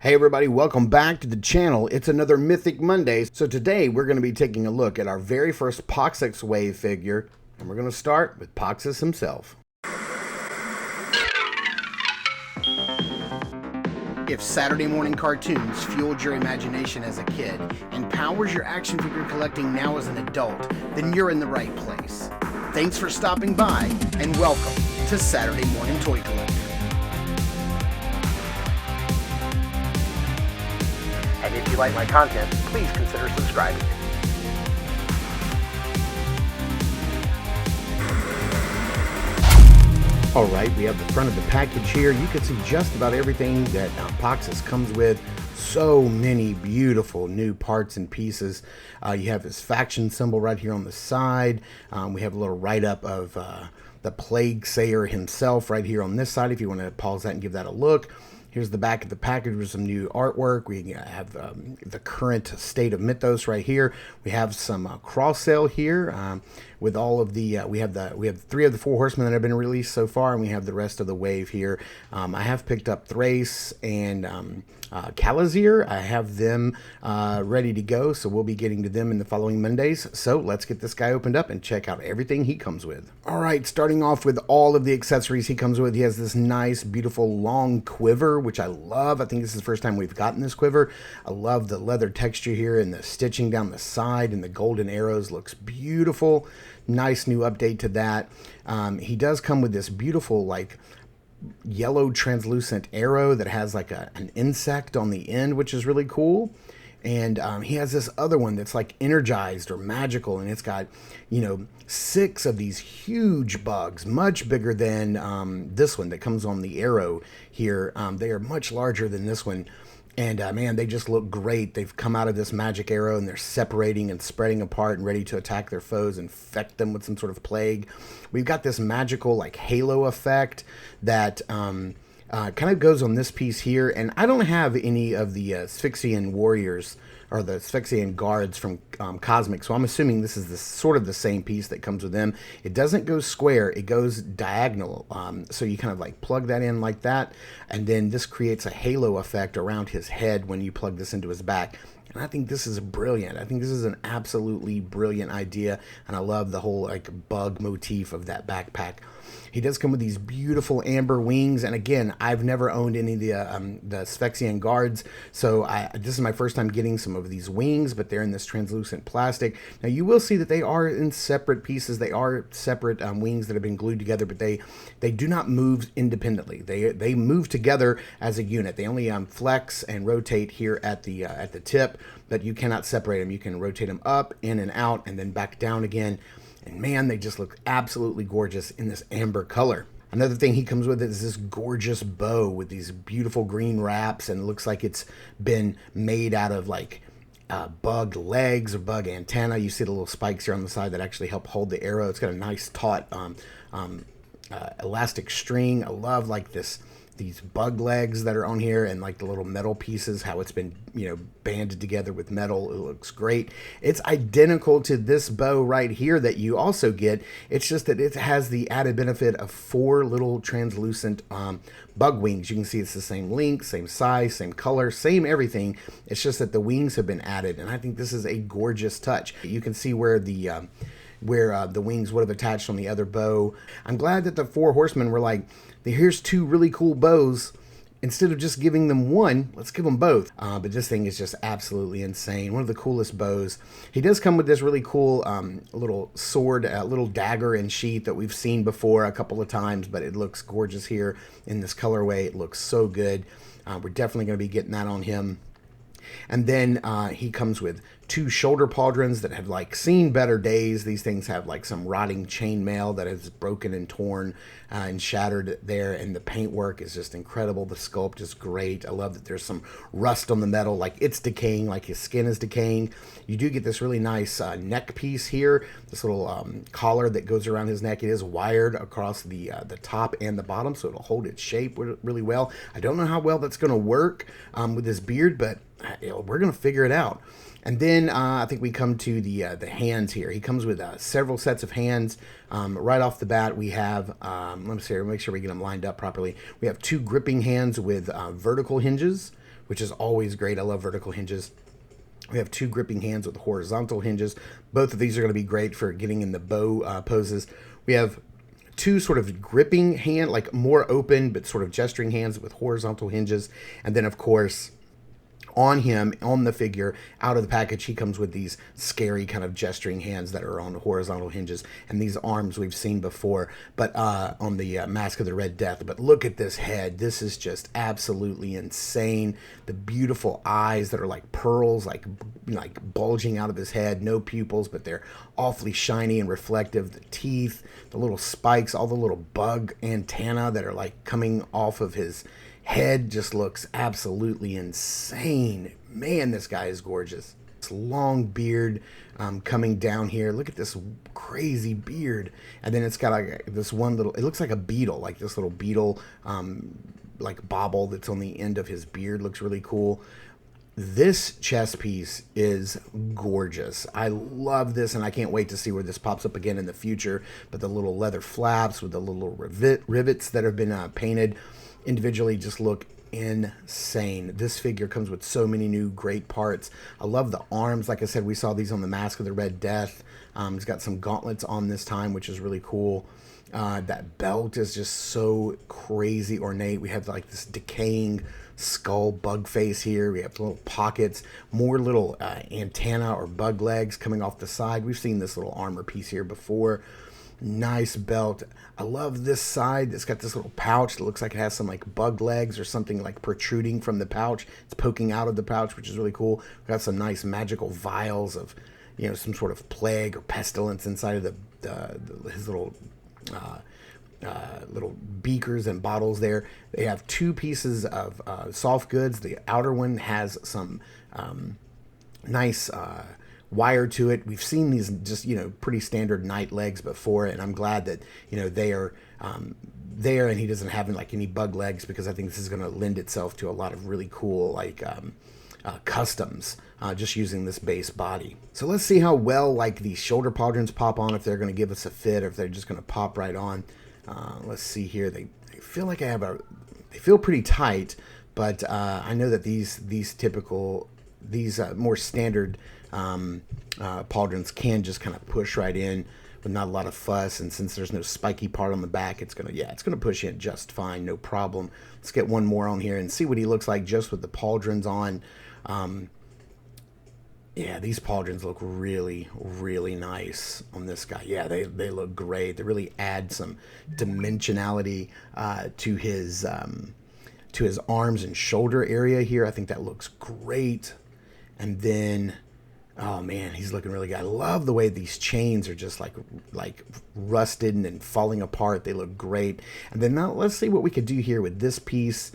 Hey everybody, welcome back to the channel. It's another Mythic Monday. So today we're going to be taking a look at our very first Poxxus wave figure, and we're going to start with Poxxus himself. If Saturday morning cartoons fueled your imagination as a kid and powers your action figure collecting now as an adult, then you're in the right place. Thanks for stopping by, and welcome to Saturday Morning Toy Collector. And if you like my content, please consider subscribing. Alright, we have the front of the package here. You can see just about everything that Poxxus comes with. So many beautiful new parts and pieces. You have his faction symbol right here on the side. We have a little write-up of the PlagueSayer himself right here on this side if you want to pause that and give that a look. Here's the back of the package with some new artwork. We have the current state of Mythos right here. We have some cross sale here with all of the. We have 3 of the 4 horsemen that have been released so far, and we have the rest of the wave here. I have picked up Thrace and PlagueSayer. I have them ready to go, so we'll be getting to them in the following Mondays. So let's get this guy opened up and check out everything he comes with. All right, starting off with all of the accessories he comes with. He has this nice, beautiful, long quiver, which I love. I think this is the first time we've gotten this quiver. I love the leather texture here and the stitching down the side, and the golden arrows looks beautiful. Nice new update to that. He does come with this beautiful, like, yellow translucent arrow that has like an insect on the end, which is really cool. And he has this other one that's like energized or magical, and it's got, 6 of these huge bugs, much bigger than this one that comes on the arrow here. They are much larger than this one. And man, they just look great. They've come out of this magic arrow and they're separating and spreading apart and ready to attack their foes, infect them with some sort of plague. We've got this magical like halo effect that kind of goes on this piece here. And I don't have any of the Asphyxian warriors or the Asphyxian guards from Cosmic, so I'm assuming this is sort of the same piece that comes with them. It doesn't go square, it goes diagonal, so you kind of like plug that in like that, and then this creates a halo effect around his head when you plug this into his back. And I think this is brilliant. I think this is an absolutely brilliant idea, and I love the whole like bug motif of that backpack. He does come with these beautiful amber wings, and again, I've never owned any of the Asphyxian guards, so this is my first time getting some of these wings, but they're in this translucent plastic. Now you will see that they are in separate pieces. They are separate wings that have been glued together, but they do not move independently. They move together as a unit. They only flex and rotate here at the tip, but you cannot separate them. You can rotate them up, in and out, and then back down again. And man, they just look absolutely gorgeous in this amber color. Another thing he comes with is this gorgeous bow with these beautiful green wraps, and it looks like it's been made out of like bug legs or bug antenna. You see the little spikes here on the side that actually help hold the arrow. It's got a nice taut elastic string. I love like these bug legs that are on here, and like the little metal pieces, how it's been banded together with metal. It looks great. It's identical to this bow right here that you also get. It's just that it has the added benefit of 4 little translucent bug wings. You can see it's the same length, same size, same color, same everything. It's just that the wings have been added, and I think this is a gorgeous touch. You can see where the wings would have attached on the other bow. I'm glad that the 4 horsemen were like, here's 2 really cool bows. Instead of just giving them one, let's give them both. But this thing is just absolutely insane. One of the coolest bows. He does come with this really cool little sword, little dagger and sheath that we've seen before a couple of times, but it looks gorgeous here in this colorway. It looks so good. We're definitely going to be getting that on him. And then he comes with 2 shoulder pauldrons that have like seen better days. These things have like some rotting chainmail that is broken and torn and shattered there, and the paintwork is just incredible. The sculpt is great. I love that there's some rust on the metal, like it's decaying, like his skin is decaying. You do get this really nice neck piece here, this little collar that goes around his neck. It is wired across the top and the bottom, so it'll hold its shape really well. I don't know how well that's going to work with his beard, but we're going to figure it out. And then I think we come to the hands here. He comes with several sets of hands. Right off the bat, we have, let me see here, make sure we get them lined up properly. We have 2 gripping hands with vertical hinges which is always great. I love vertical hinges. We have 2 gripping hands with horizontal hinges. Both of these are going to be great for getting in the bow poses. We have 2 sort of gripping hand, like more open but sort of gesturing hands with horizontal hinges. And then, of course, on him, on the figure, out of the package, he comes with these scary kind of gesturing hands that are on horizontal hinges, and these arms we've seen before, but on the Mask of the Red Death. But look at this head. This is just absolutely insane. The beautiful eyes that are like pearls, like bulging out of his head. No pupils, but they're awfully shiny and reflective. The teeth, the little spikes, all the little bug antenna that are like coming off of his head just looks absolutely insane. Man, this guy is gorgeous. This long beard coming down here. Look at this crazy beard. And then it's got like this one little, it looks like a beetle, like this little beetle like bobble that's on the end of his beard. Looks really cool. This chest piece is gorgeous. I love this, and I can't wait to see where this pops up again in the future. But the little leather flaps with the little rivets that have been painted individually just look insane. This figure comes with so many new great parts. I love the arms. Like I said, we saw these on the Mask of the Red Death. It's got some gauntlets on this time, which is really cool. That belt is just so crazy ornate. We have like this decaying skull bug face here. We have little pockets, more little antenna or bug legs coming off the side. We've seen this little armor piece here before. Nice belt. I love this side. It's got this little pouch that looks like it has some like bug legs or something like protruding from the pouch. It's poking out of the pouch, which is really cool. We've got some nice magical vials of, you know, some sort of plague or pestilence inside of his little little beakers and bottles there. They have 2 pieces of soft goods. The outer one has some nice wire to it. We've seen these just, you know, pretty standard knight legs before, and I'm glad that, you know, they are there and he doesn't have like any bug legs, because I think this is going to lend itself to a lot of really cool like customs just using this base body. So let's see how well like these shoulder pauldrons pop on, if they're going to give us a fit or if they're just going to pop right on. Let's see here. They feel like they feel pretty tight, but I know that these more standard pauldrons can just kind of push right in with not a lot of fuss, and since there's no spiky part on the back, it's gonna push in just fine, no problem. Let's get one more on here and see what he looks like just with the pauldrons on. Yeah, these pauldrons look really, really nice on this guy. Yeah, they look great. They really add some dimensionality to his arms and shoulder area here. I think that looks great. And then, oh man, he's looking really good. I love the way these chains are just like rusted and falling apart. They look great. And then now let's see what we could do here with this piece.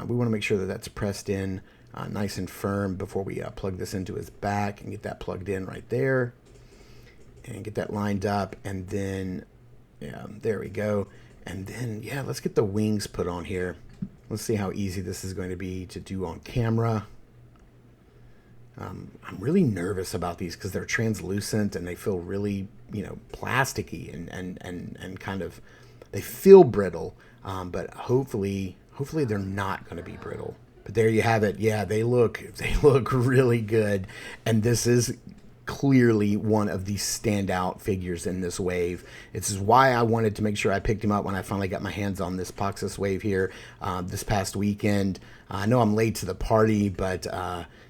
We want to make sure that that's pressed in nice and firm before we plug this into his back, and get that plugged in right there and get that lined up. And then, yeah, there we go. And then, yeah, let's get the wings put on here. Let's see how easy this is going to be to do on camera. I'm really nervous about these because they're translucent and they feel really, you know, plasticky and kind of, they feel brittle, but hopefully they're not going to be brittle. But there you have it. Yeah, they look really good, and this is clearly one of the standout figures in this wave. This is why I wanted to make sure I picked him up when I finally got my hands on this Poxxus wave here this past weekend. I know I'm late to the party, but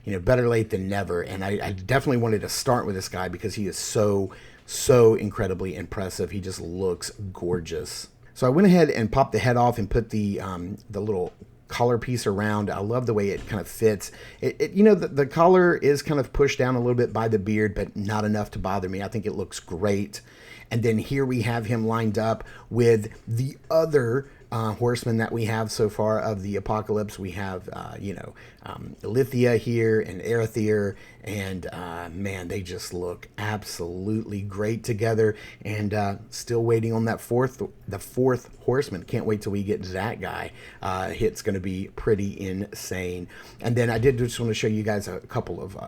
you know, better late than never. And I definitely wanted to start with this guy because he is so incredibly impressive. He just looks gorgeous. So I went ahead and popped the head off and put the little collar piece around. I love the way it kind of fits. You know, the collar is kind of pushed down a little bit by the beard, but not enough to bother me. I think it looks great. And then here we have him lined up with the other horsemen that we have so far of the apocalypse. We have, you know, Lithia here and Arethyr, and man, they just look absolutely great together. And still waiting on that the fourth horseman. Can't wait till we get to that guy. It's going to be pretty insane. And then I did just want to show you guys a couple of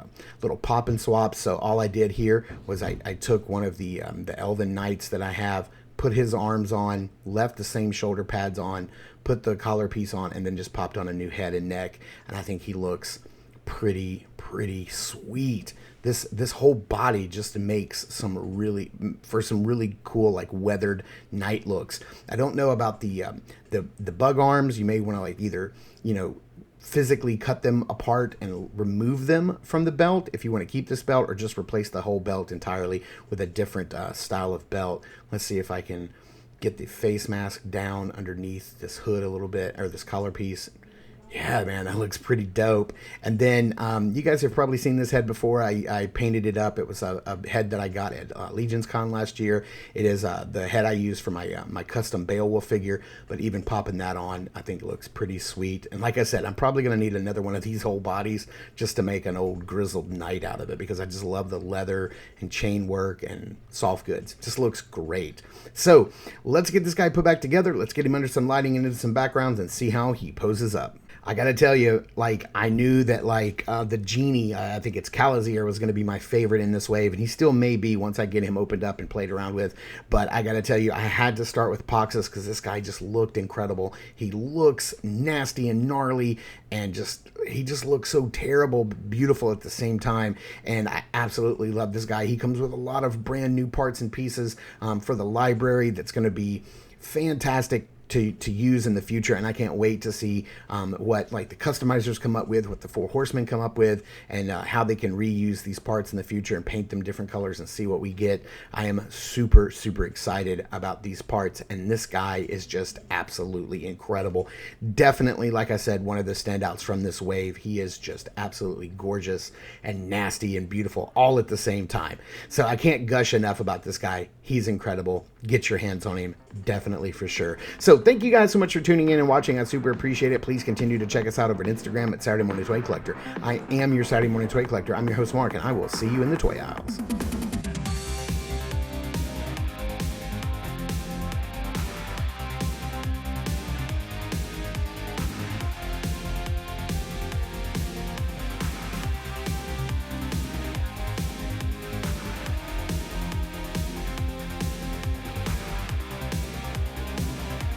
little pop and swaps. So all I did here was I took one of the Elven Knights that I have, put his arms on, left the same shoulder pads on, put the collar piece on, and then just popped on a new head and neck. And I think he looks pretty sweet. This whole body just makes some really cool, like, weathered knight looks. I don't know about the bug arms. You may want to, like, either, you know, physically cut them apart and remove them from the belt if you want to keep this belt, or just replace the whole belt entirely with a different style of belt. Let's see if I can get the face mask down underneath this hood a little bit, or this collar piece. Yeah, man, that looks pretty dope. And then you guys have probably seen this head before. I painted it up. It was a head that I got at Legion's Con last year. It is the head I use for my custom Beowulf figure, but even popping that on, I think it looks pretty sweet. And like I said, I'm probably going to need another one of these whole bodies just to make an old grizzled knight out of it, because I just love the leather and chain work and soft goods. It just looks great. So let's get this guy put back together. Let's get him under some lighting and into some backgrounds and see how he poses up. I gotta tell you, like, I knew that, like, the genie, I think it's PlagueSayer, was gonna be my favorite in this wave, and he still may be once I get him opened up and played around with. But I gotta tell you, I had to start with Poxxus because this guy just looked incredible. He looks nasty and gnarly, and he just looks so terrible, beautiful at the same time. And I absolutely love this guy. He comes with a lot of brand new parts and pieces for the library that's gonna be fantastic to use in the future, and I can't wait to see what, like, the customizers come up with, what the Four Horsemen come up with, and how they can reuse these parts in the future and paint them different colors and see what we get. I am super excited about these parts, and this guy is just absolutely incredible. Definitely, like I said, one of the standouts from this wave. He is just absolutely gorgeous and nasty and beautiful all at the same time. So I can't gush enough about this guy. He's incredible. Get your hands on him, definitely, for sure. So thank you guys so much for tuning in and watching. I super appreciate it. Please continue to check us out over at Instagram at Saturday Morning Toy Collector. I am your Saturday Morning Toy Collector. I'm your host, Mark, and I will see you in the toy aisles.